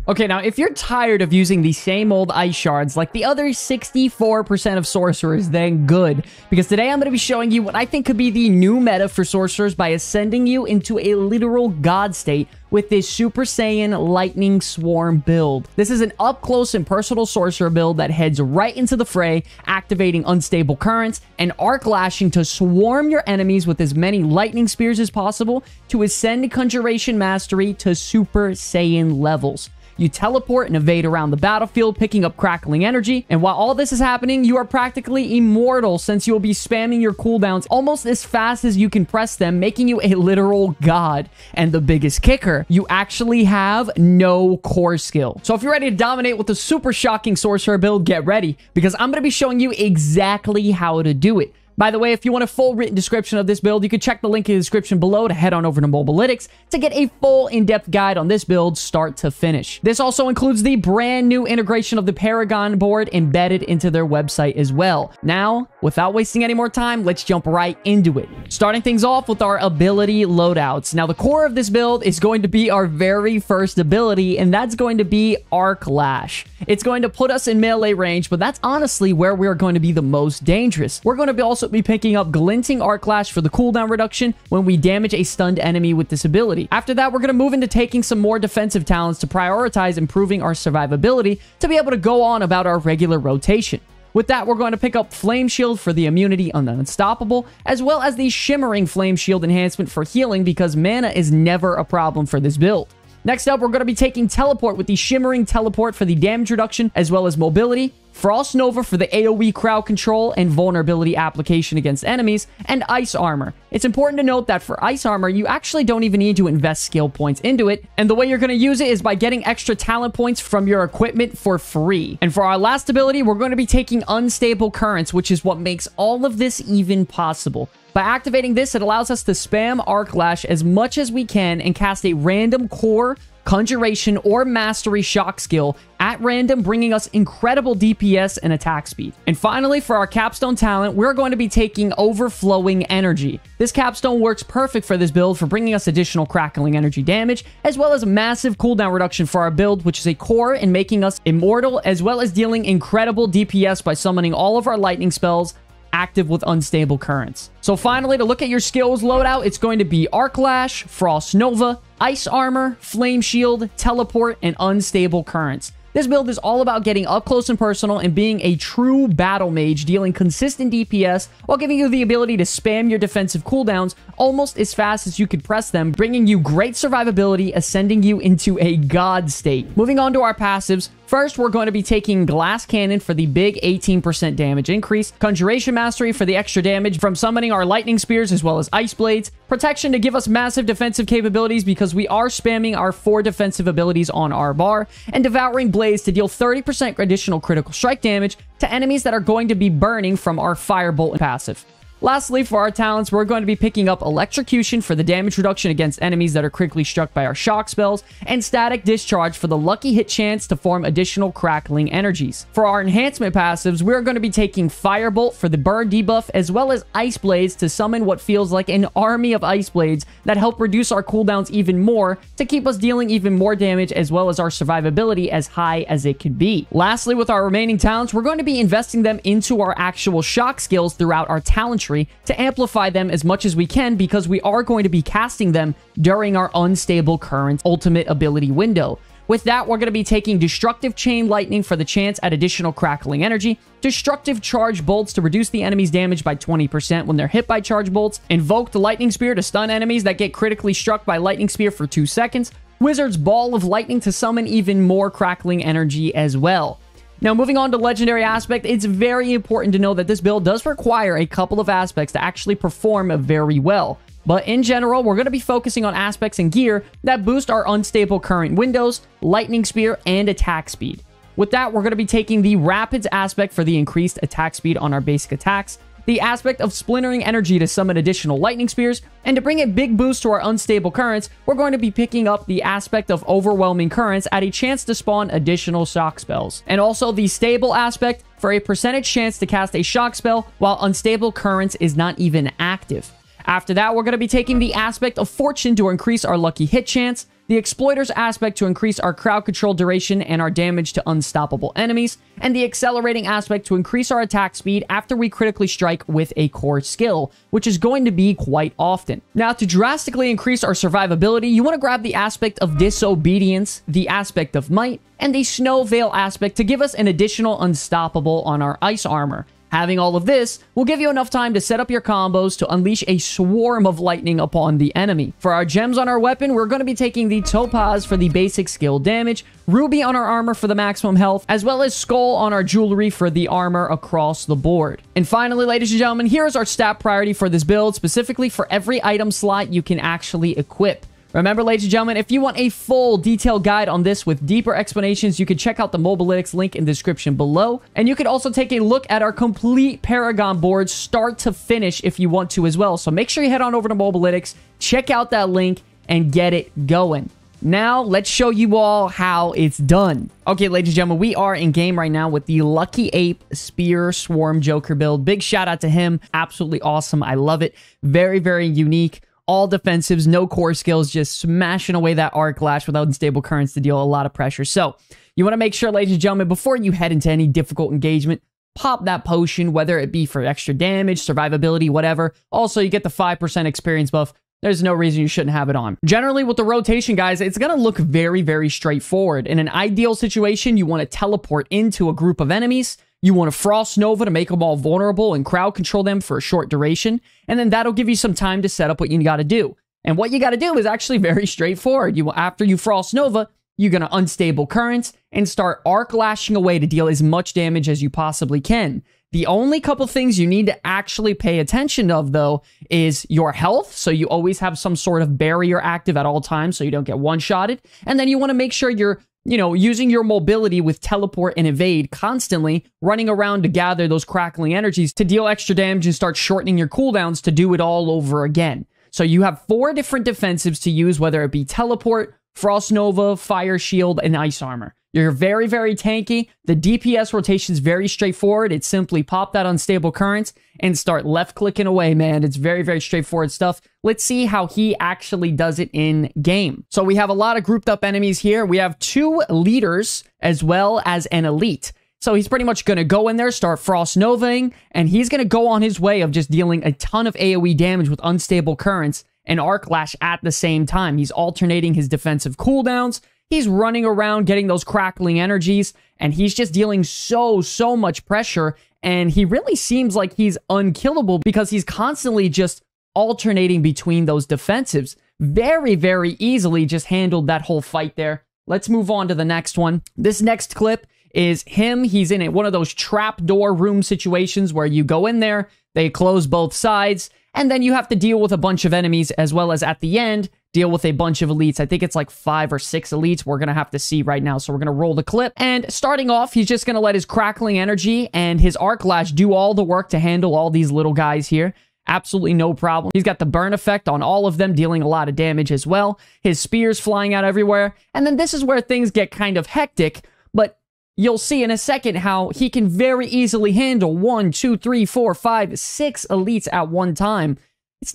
Okay, now if you're tired of using the same old ice shards like the other 64% of sorcerers, then good. Because today I'm going to be showing you what I think could be the new meta for sorcerers by ascending you into a literal god state with this Super Saiyan Lightning Swarm build. This is an up-close and personal sorcerer build that heads right into the fray, activating unstable currents and arc lashing to swarm your enemies with as many lightning spears as possible to ascend conjuration mastery to Super Saiyan levels. You teleport and evade around the battlefield, picking up crackling energy. And while all this is happening, you are practically immortal since you will be spamming your cooldowns almost as fast as you can press them, making you a literal god. And the biggest kicker, you actually have no core skill. So if you're ready to dominate with a super shocking sorcerer build, get ready, because I'm going to be showing you exactly how to do it. By the way, if you want a full written description of this build, you can check the link in the description below to head on over to Mobilytics to get a full in-depth guide on this build start to finish. This also includes the brand new integration of the Paragon board embedded into their website as well. Now, without wasting any more time, let's jump right into it. Starting things off with our ability loadouts. Now, the core of this build is going to be our very first ability, and that's going to be Arc Lash. It's going to put us in melee range, but that's honestly where we're going to be the most dangerous. We're going to also be picking up Glinting Arc Lash for the cooldown reduction when we damage a stunned enemy with this ability. After that, we're going to move into taking some more defensive talents to prioritize improving our survivability to be able to go on about our regular rotation. With that, we're going to pick up Flame Shield for the immunity on the Unstoppable, as well as the Shimmering Flame Shield enhancement for healing because mana is never a problem for this build. Next up, we're going to be taking Teleport with the Shimmering Teleport for the damage reduction, as well as mobility, Frost Nova for the AoE crowd control and vulnerability application against enemies, and Ice Armor. It's important to note that for Ice Armor, you actually don't even need to invest skill points into it, and the way you're going to use it is by getting extra talent points from your equipment for free. And for our last ability, we're going to be taking Unstable Currents, which is what makes all of this even possible. By activating this, it allows us to spam Arc Lash as much as we can and cast a random core, conjuration, or mastery shock skill at random, bringing us incredible DPS and attack speed. And finally, for our capstone talent, we're going to be taking Overflowing Energy. This capstone works perfect for this build for bringing us additional crackling energy damage, as well as a massive cooldown reduction for our build, which is a core in making us immortal, as well as dealing incredible DPS by summoning all of our lightning spells active with unstable currents. So finally, to look at your skills loadout, it's going to be Arc Lash, Frost Nova, Ice Armor, Flame Shield, Teleport, and Unstable Currents. This build is all about getting up close and personal and being a true battle mage, dealing consistent DPS while giving you the ability to spam your defensive cooldowns almost as fast as you could press them, bringing you great survivability, ascending you into a god state. Moving on to our passives. First, we're going to be taking Glass Cannon for the big 18% damage increase, Conjuration Mastery for the extra damage from summoning our Lightning Spears as well as Ice Blades, Protection to give us massive defensive capabilities because we are spamming our 4 defensive abilities on our bar, and Devouring Blaze to deal 30% additional critical strike damage to enemies that are going to be burning from our Firebolt passive. Lastly, for our talents, we're going to be picking up Electrocution for the damage reduction against enemies that are critically struck by our shock spells, and Static Discharge for the lucky hit chance to form additional crackling energies. For our enhancement passives, we're going to be taking Firebolt for the burn debuff, as well as Ice Blades to summon what feels like an army of Ice Blades that help reduce our cooldowns even more to keep us dealing even more damage, as well as our survivability as high as it can be. Lastly, with our remaining talents, we're going to be investing them into our actual shock skills throughout our talent tree to amplify them as much as we can, because we are going to be casting them during our Unstable Current ultimate ability window. With that, we're going to be taking Destructive Chain Lightning for the chance at additional crackling energy, Destructive Charge Bolts to reduce the enemy's damage by 20% when they're hit by charge bolts, Invoke the Lightning Spear to stun enemies that get critically struck by Lightning Spear for 2 seconds, Wizard's Ball of Lightning to summon even more crackling energy as well. Now, moving on to Legendary Aspect, it's very important to know that this build does require a couple of aspects to actually perform very well. But in general, we're going to be focusing on aspects and gear that boost our Unstable Current windows, Lightning Spear, and attack speed. With that, we're going to be taking the Rapids aspect for the increased attack speed on our basic attacks, the aspect of Splintering Energy to summon additional Lightning Spears, and to bring a big boost to our Unstable Currents, we're going to be picking up the aspect of Overwhelming Currents at a chance to spawn additional shock spells. And also the Stable aspect for a percentage chance to cast a shock spell while Unstable Currents is not even active. After that, we're going to be taking the aspect of Fortune to increase our lucky hit chance, the Exploiter's aspect to increase our crowd control duration and our damage to unstoppable enemies, and the Accelerating aspect to increase our attack speed after we critically strike with a core skill, which is going to be quite often. Now, to drastically increase our survivability, you want to grab the aspect of Disobedience, the aspect of Might, and the Snow Veil aspect to give us an additional unstoppable on our ice armor. Having all of this will give you enough time to set up your combos to unleash a swarm of lightning upon the enemy. For our gems on our weapon, we're going to be taking the Topaz for the basic skill damage, Ruby on our armor for the maximum health, as well as Skull on our jewelry for the armor across the board. And finally, ladies and gentlemen, here is our stat priority for this build, specifically for every item slot you can actually equip. Remember, ladies and gentlemen, if you want a full detailed guide on this with deeper explanations, you can check out the Mobalytics link in the description below. And you can also take a look at our complete Paragon board start to finish if you want to as well. So make sure you head on over to Mobalytics, check out that link, and get it going. Now, let's show you all how it's done. Okay, ladies and gentlemen, we are in game right now with the Lucky Ape Spear Swarm Joker build. Big shout out to him. Absolutely awesome. I love it. Very, very unique. All defensives, no core skills, just smashing away that arc lash without unstable currents to deal a lot of pressure. So, you want to make sure, ladies and gentlemen, before you head into any difficult engagement, pop that potion, whether it be for extra damage, survivability, whatever. Also, you get the 5% experience buff. There's no reason you shouldn't have it on. Generally, with the rotation, guys, it's going to look very, very straightforward. In an ideal situation, you want to teleport into a group of enemies. You want to Frost Nova to make them all vulnerable and crowd control them for a short duration. And then that'll give you some time to set up what you got to do. And what you got to do is actually very straightforward. After you Frost Nova, you're going to unstable currents and start arc lashing away to deal as much damage as you possibly can. The only couple things you need to actually pay attention of, though, is your health. So you always have some sort of barrier active at all times so you don't get one-shotted. And then you want to make sure you're using your mobility with teleport and evade constantly, running around to gather those crackling energies to deal extra damage and start shortening your cooldowns to do it all over again. So you have 4 different defensives to use, whether it be teleport, Frost Nova, Fire Shield, and Ice Armor. You're very, very tanky. The DPS rotation is very straightforward. It's simply pop that unstable currents and start left-clicking away, man. It's very, very straightforward stuff. Let's see how he actually does it in game. So we have a lot of grouped up enemies here. We have 2 leaders as well as an elite. So he's pretty much going to go in there, start Frost Novaing, and he's going to go on his way of just dealing a ton of AoE damage with unstable currents and Arc Lash at the same time. He's alternating his defensive cooldowns. He's running around getting those crackling energies, and he's just dealing so much pressure, and he really seems like he's unkillable because he's constantly just alternating between those defensives. Very, very easily just handled that whole fight there. Let's move on to the next one. This next clip is him. He's in one of those trapdoor room situations where you go in there, they close both sides, and then you have to deal with a bunch of enemies, as well as at the end, deal with a bunch of elites. I think it's like 5 or 6 elites we're going to have to see right now. So we're going to roll the clip. And starting off, he's just going to let his crackling energy and his arc lash do all the work to handle all these little guys here. Absolutely no problem. He's got the burn effect on all of them, dealing a lot of damage as well. His spears flying out everywhere. And then this is where things get kind of hectic, but you'll see in a second how he can very easily handle 1, 2, 3, 4, 5, 6 elites at one time. It's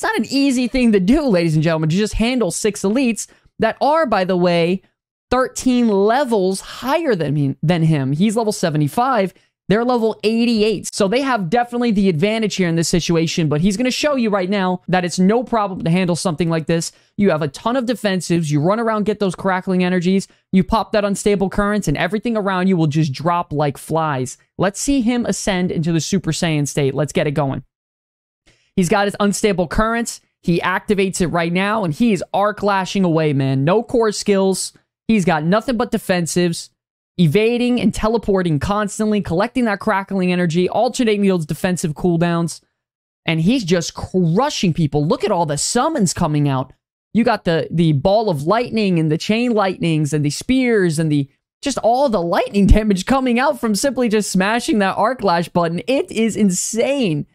not an easy thing to do, ladies and gentlemen, to just handle 6 elites that are, by the way, 13 levels higher than him. He's level 75. They're level 88. So they have definitely the advantage here in this situation, but he's going to show you right now that it's no problem to handle something like this. You have a ton of defensives. You run around, get those crackling energies. You pop that unstable currents, and everything around you will just drop like flies. Let's see him ascend into the Super Saiyan state. Let's get it going. He's got his unstable currents. He activates it right now, and he is arc lashing away, man. No core skills. He's got nothing but defensives. Evading and teleporting constantly, collecting that crackling energy, alternating those defensive cooldowns, and he's just crushing people. Look at all the summons coming out. You got the ball of lightning and the chain lightnings and the spears and just all the lightning damage coming out from simply just smashing that arc lash button. It is insane.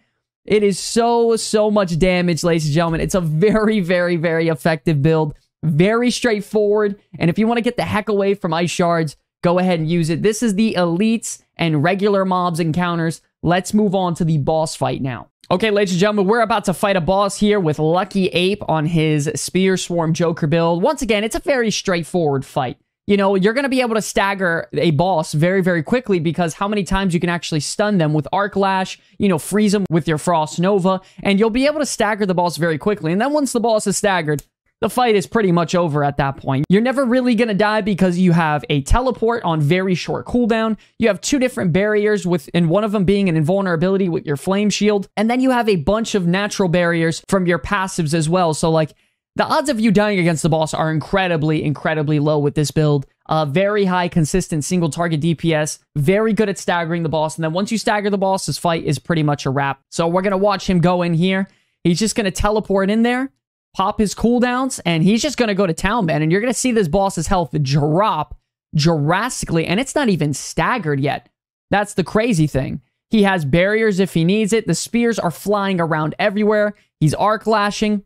It is so much damage, ladies and gentlemen. It's a very, very, very effective build. Very straightforward. And if you want to get the heck away from ice shards, go ahead and use it. This is the elites and regular mobs encounters. Let's move on to the boss fight now. Okay, ladies and gentlemen, we're about to fight a boss here with Lucky Ape on his Spear Swarm Joker build. Once again, it's a very straightforward fight. You know, you're going to be able to stagger a boss very, very quickly because how many times you can actually stun them with Arc Lash, you know, freeze them with your Frost Nova, and you'll be able to stagger the boss very quickly. And then once the boss is staggered, the fight is pretty much over at that point. You're never really going to die because you have a teleport on very short cooldown. You have 2 different barriers, and one of them being an invulnerability with your Flame Shield. And then you have a bunch of natural barriers from your passives as well. So, like, the odds of you dying against the boss are incredibly, incredibly low with this build. Very high, consistent single target DPS. Very good at staggering the boss. And then once you stagger the boss, this fight is pretty much a wrap. So we're going to watch him go in here. He's just going to teleport in there, pop his cooldowns, and he's just going to go to town, man. And you're going to see this boss's health drop drastically, and it's not even staggered yet. That's the crazy thing. He has barriers if he needs it. The spears are flying around everywhere. He's arc lashing.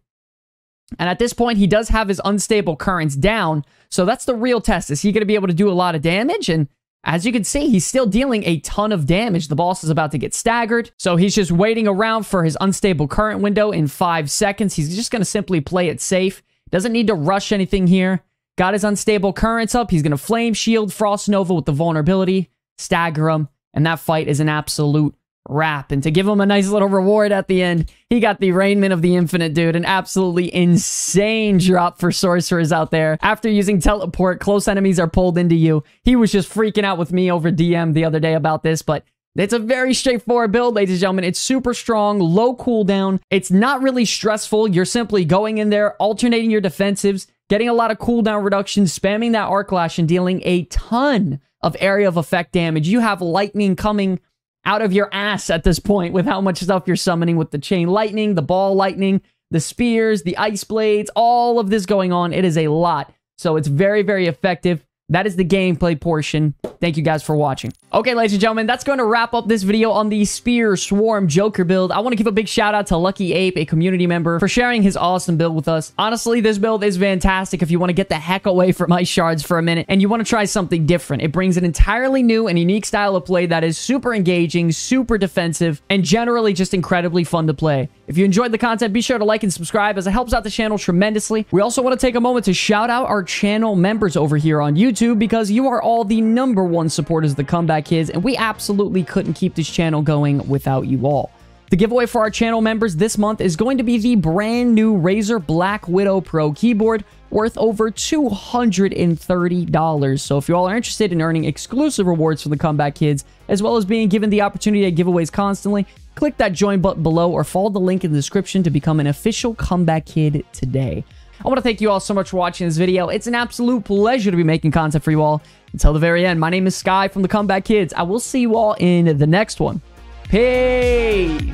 And at this point, he does have his unstable currents down. So that's the real test. Is he going to be able to do a lot of damage? And as you can see, he's still dealing a ton of damage. The boss is about to get staggered. So he's just waiting around for his unstable current window in 5 seconds. He's just going to simply play it safe. Doesn't need to rush anything here. Got his unstable currents up. He's going to Flame Shield, Frost Nova with the vulnerability, stagger him. And that fight is an absolute wrap. And to give him a nice little reward at the end, he got the Raiment of the Infinite, dude. An absolutely insane drop for sorcerers out there. After using teleport, close enemies are pulled into you. He was just freaking out with me over DM the other day about this, but it's a very straightforward build, ladies and gentlemen. It's super strong, low cooldown. It's not really stressful. You're simply going in there, alternating your defensives, getting a lot of cooldown reduction, spamming that Arc Lash, and dealing a ton of area of effect damage. You have lightning coming out of your ass at this point with how much stuff you're summoning with the chain lightning, the ball lightning, the spears, the ice blades, all of this going on. It is a lot. So it's very, very effective. That is the gameplay portion. Thank you guys for watching. Okay, ladies and gentlemen, that's going to wrap up this video on the Spear Swarm Joker build. I want to give a big shout out to Lucky Ape, a community member, for sharing his awesome build with us. Honestly, this build is fantastic if you want to get the heck away from ice shards for a minute and you want to try something different. It brings an entirely new and unique style of play that is super engaging, super defensive, and generally just incredibly fun to play. If you enjoyed the content, be sure to like and subscribe as it helps out the channel tremendously. We also want to take a moment to shout out our channel members over here on YouTube because you are all the #1 supporters of the Comeback Kids, and we absolutely couldn't keep this channel going without you all. The giveaway for our channel members this month is going to be the brand new Razer Black Widow Pro keyboard worth over $230. So if you all are interested in earning exclusive rewards for the Comeback Kids, as well as being given the opportunity to giveaways constantly, click that join button below or follow the link in the description to become an official Comeback Kid today. I want to thank you all so much for watching this video. It's an absolute pleasure to be making content for you all. Until the very end, my name is Sky from the Comeback Kids. I will see you all in the next one. Peace!